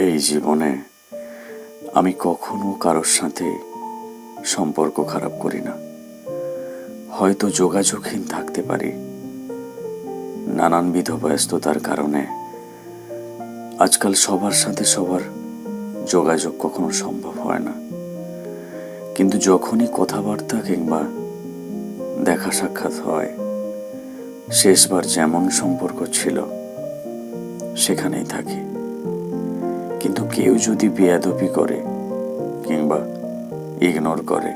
এই জীবনে আমি কখনো কারোর সাথে সম্পর্ক খারাপ করি না। হয়তো যোগাযোগহীন থাকতে পারি, নানানবিধ ব্যস্ততার কারণে আজকাল সবার সাথে সবার যোগাযোগ কখনো সম্ভব হয় না। কিন্তু যখনই কথাবার্তা কিংবা দেখা সাক্ষাৎ হয়, শেষবার যেমন সম্পর্ক ছিল সেখানেই থাকি। কিন্তু কেউ যদি বেয়াদবি করে কিংবা ইগনোর করে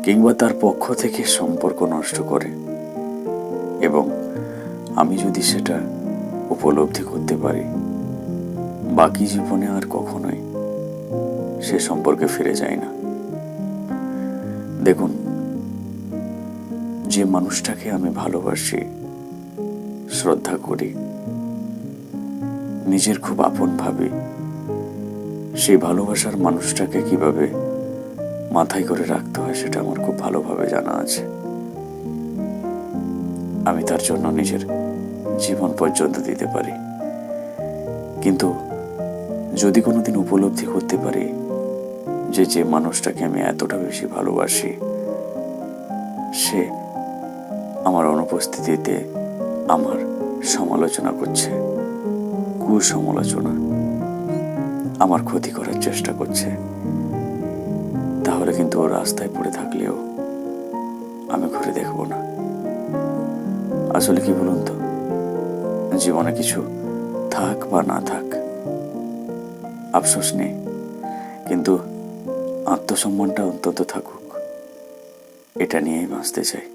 কিংবা তার পক্ষ থেকে সম্পর্ক নষ্ট করে এবং আমি যদি সেটা উপলব্ধি করতে পারি, বাকি জীবনে আর কখনোই সে সম্পর্কে ফিরে যায় না। দেখুন, যে মানুষটাকে আমি ভালোবাসি, শ্রদ্ধা করি, নিজের খুব আপন ভাবি, সেই ভালোবাসার মানুষটাকে কিভাবে মাথায় করে রাখতে হয় সেটা আমার খুব ভালোভাবে জানা আছে। আমি তার জন্য নিজের জীবন পর্যন্ত দিতে পারি। কিন্তু যদি কোনোদিন উপলব্ধি করতে পারি যে মানুষটাকে আমি এতটা বেশি ভালোবাসি, সে আমার অনুপস্থিতিতে আমার সমালোচনা করছে, কুসমালোচনা, আমার ক্ষতি করার চেষ্টা করছে, তাহলে কিন্তু ওর রাস্তায় পড়ে থাকলেও আমি ঘুরে দেখব না। আসলে কি বলুন তো, জীবনে কিছু থাক বা না থাক, আফসোস নেই, কিন্তু আত্মসম্মানটা অন্তত থাকুক, এটা নিয়েই বাঁচতে চাই।